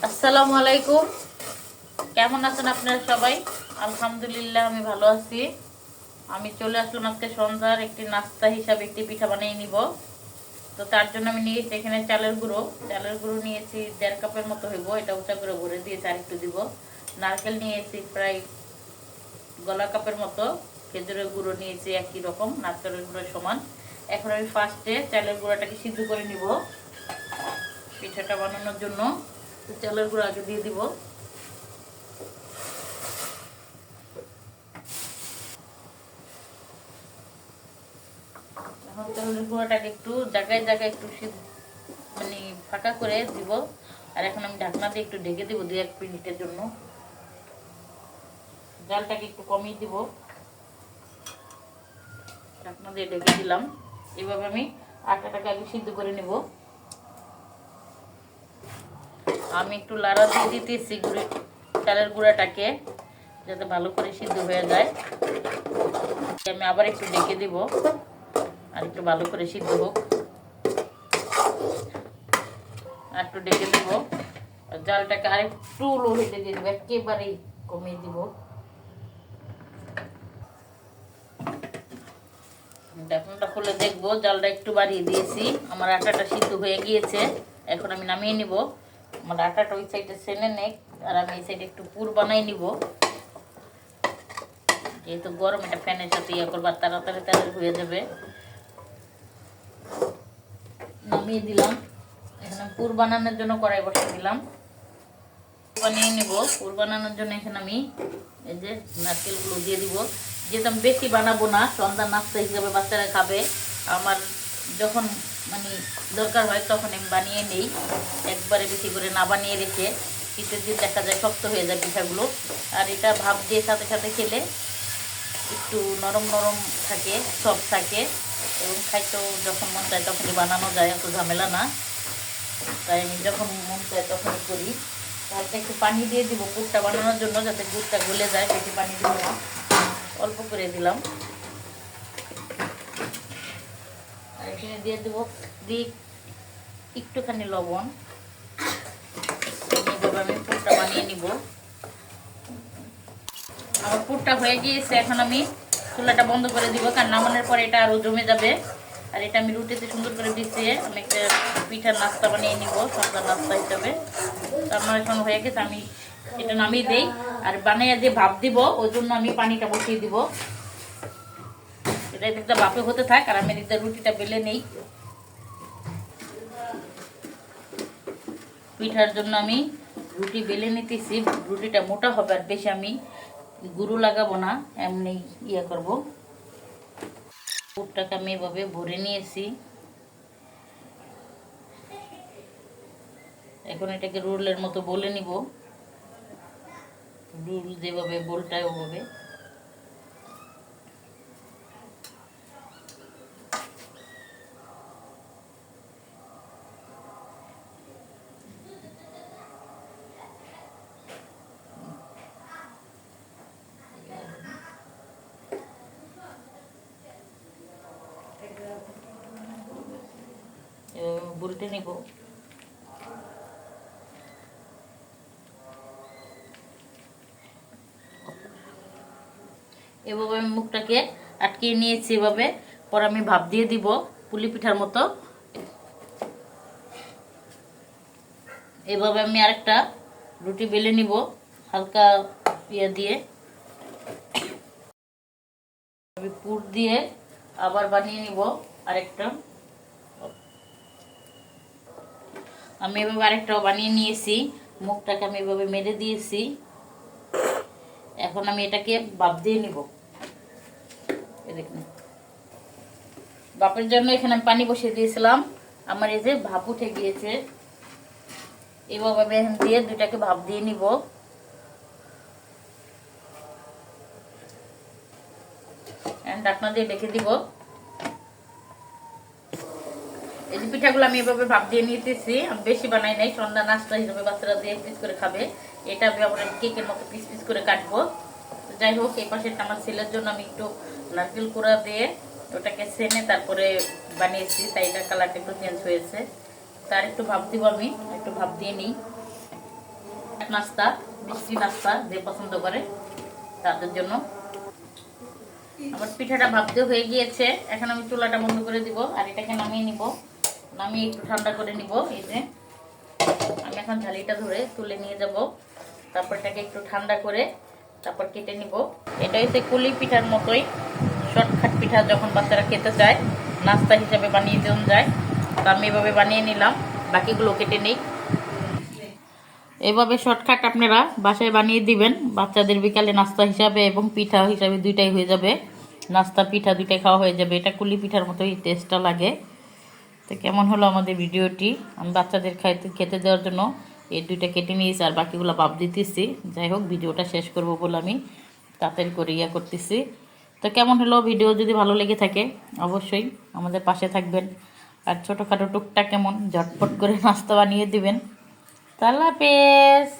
আসসালামু আলাইকুম। কেমন আছেন আপনারা সবাই? আলহামদুলিল্লাহ আমি ভালো আছি। আমি চলে আসলাম আজকে সন্ধ্যার একটি নাস্তা হিসাবে একটি পিঠা বানিয়ে নিব। তো তার জন্য আমি নিয়েছি এখানে চালের গুঁড়ো নিয়েছি 1.5 কাপের মতো হইব। এটা উঁচা করে ভরে দিয়েছি, আর একটু দিব। নারকেল নিয়েছি প্রায় গলা কাপের মতো। খেজুরের গুঁড়ো নিয়েছি একই রকম, নারকেলের গুঁড়োর সমান। এখন আমি ফার্স্টে চালের গুঁড়োটাকে সিদ্ধ করে নিব পিঠাটা বানানোর জন্য। চালের গুঁড়ো আগে দিয়ে দিব। এখন চালের গুঁড়োটাকে একটু জায়গায় জায়গায় একটু মানে ফাঁকা করে দিব। আর এখন আমি ঢাকনা দিয়ে একটু ঢেকে দিব 2-1 মিনিটের জন্য। জালটাকে একটু কমিয়ে দিব। ঢাকনা দিয়ে ঢেকে দিলাম। এভাবে আমি আটাটাকে আগে সিদ্ধ করে নিব। আমি একটু লাড়া দিয়ে দিতেছি চালের গুঁড়াটাকে, যাতে ভালো করে সিদ্ধ হয়ে যায়। আমি আবার একটু ঢেকে দিব, আর একটু ভালো করে সিদ্ধ হোক। আর একটু ঢেকে দেবো। জালটাকে আর একটু লো হিটে দিয়ে দেবো, একেবারেই কমিয়ে দিব। ঢাকনাটা খুলে দেখবো, জালটা একটু বাড়িয়ে দিয়েছি। আমার আটাটা সিদ্ধ হয়ে গিয়েছে। এখন আমি নামিয়ে নিব। আমার আটাটা ওই সাইডে সেনে নেক, আর আমি এই সাইডে একটু পুর বানাই নিব। যেহেতু গরম, এটা ফ্যানের সাথে ইয়ে করবার তাড়াতাড়ি হয়ে যাবে। নামিয়ে দিলাম। এখানে পুর বানানোর জন্য কড়াই বসিয়ে দিলাম। বানিয়ে নিব। পুর বানানোর জন্য এখানে আমি এই যে নারকেলগুলো দিয়ে দিব। যেহেতু আমি বেশি বানাবো না, সন্ধ্যার নাস্তা হিসাবে বাচ্চারা খাবে। আমার যখন মানে দরকার হয় তখন আমি বানিয়ে নেই, একবারে বেশি করে না বানিয়ে রেখে। শীতের দিন দেখা যায় শক্ত হয়ে যায় পিঠাগুলো। আর এটা ভাপ দিয়ে সাথে সাথে খেলে একটু নরম নরম থাকে, সফট থাকে, এবং খাইতেও যখন মন চায় তখনই বানানো যায়, এত ঝামেলা না। তাই আমি যখন মন চায় তখনই করি। হালকা একটু পানি দিয়ে দিব পুরটা বানানোর জন্য, যাতে গুড়টা গলে যায়। বেশি পানি দিব না, অল্প করে দিলাম। আর এখানে দিয়ে দেবো একটুখানি লবণ। এইভাবে আমি পুরটা বানিয়ে নিব। আমার পুরটা হয়ে গিয়েছে। এখন আমি চুলাটা বন্ধ করে দিব, কারণ নামানোর পরে এটা আরও জমে যাবে। আর এটা আমি রুটিতে সুন্দর করে বিছিয়ে আমি একটা পিঠার নাস্তা বানিয়ে নিব, সন্ধ্যার নাস্তা হিসাবে। তো আমার এখন হয়ে গেছে, আমি এটা নামিয়ে দেই। আর বানিয়ে যে ভাপ দিব, ওই জন্য আমি পানিটা বসিয়ে দিব। এটা এদিকটা ভাপে হতে থাক, আর আমি এদিকটা রুটিটা বেলে নেই। পিঠার জন্য আমি রুটি বেলে নিতেছি। রুটিটা মোটা হবে, আর বেশি আমি গুঁড়ো লাগাবো না, এমনি ইয়ে করবো। পুরটাকে আমি এভাবে ভরে নিয়েছি। এখন এটাকে রোলের মতো বলে নিব। রোল যেভাবে বলটায় ওভাবে। বুলটে নিব। এভাবে আমি মুখটাকে আটকিয়ে নিয়েছি এভাবে। পর আমি ভাপ দিয়ে দিব পুলি পিঠার মতো। এভাবে আমি আরেকটা রুটি বেলে নিব হালকা ইয়ে দিয়ে। আমি পুর দিয়ে আবার বানিয়ে নিব আরেকটা। আমি এভাবে আরেকটাও বানিয়ে নিয়েছি। মুখটাকে আমি এভাবে মেরে দিয়েছি। এখন আমি এটাকে ভাপ দিয়ে নিব। দেখুন, ভাপের জন্য এখানে আমি পানি বসিয়ে দিয়েছিলাম। আমার এই যে ভাপ উঠে গিয়েছে। এভাবে বেহেন দিয়ে দুইটাকে ভাপ দিয়ে নিব। ঢাকনা দিয়ে রেখে দিব। এই যে পিঠাগুলো আমি এভাবে ভাপ দিয়ে নিতেছি। আমি বেশি বানাই নাই, সন্ধ্যা নাস্তা হিসেবে বাচ্চারা দিয়ে পিস করে খাবে। এটা আমি আবার কেকের মতো পিস পিস করে কাটবো। যাই হোক, এই পাশে আমার ছেলের জন্য আমি একটু নারকেল কুড়া দিয়ে ওটাকে সেনে তারপরে বানিয়েছি, তাই এটার কালারটা একটু চেঞ্জ হয়েছে। তার একটু ভাপ দিব, আমি একটু ভাপ দিয়ে নিই। নাস্তা, মিষ্টি নাস্তা যে পছন্দ করে তাদের জন্য। আমার পিঠাটা ভাবতে হয়ে গিয়েছে, এখন আমি চুলাটা বন্ধ করে দিব আর এটাকে নামিয়ে নিব। নামিয়ে একটু ঠান্ডা করে নিব। এই যে আমি এখন ঝালিটা ধরে তুলে নিয়ে যাব, তারপর এটাকে একটু ঠান্ডা করে তারপর কেটে নিব। এটা হচ্ছে কুলি পিঠার মতোই, শর্টকাট পিঠা যখন বাচ্চারা খেতে চায় নাস্তা হিসাবে বানিয়ে দেওয়া যায়। তো আমি এভাবে বানিয়ে নিলাম, বাকিগুলো কেটে নিই। এভাবে শর্টকাট আপনারা বাসায় বানিয়ে দিবেন, বাচ্চাদের বিকালে নাস্তা হিসাবে এবং পিঠা হিসাবে দুইটাই হয়ে যাবে। নাস্তা পিঠা দুইটাই খাওয়া হয়ে যাবে। এটা কুলি পিঠার মতোই টেস্টটা লাগে। তো কেমন হলো আমাদের ভিডিওটি? আমি বাচ্চাদের খেতে দেওয়ার জন্য এই দুইটা কেটে নিয়েছি আর বাকিগুলো ভাপ দিতেছি। যাই হোক, ভিডিওটা শেষ করব বলে আমি তাড়াতাড়ি করে করতেছি। তো কেমন হলো ভিডিও? যদি ভালো লেগে থাকে অবশ্যই আমাদের পাশে থাকবেন, আর ছোটোখাটো টুকটাক কেমন ঝটপট করে নাস্তা বানিয়ে দিবেন। আল্লাহ হাফেজ।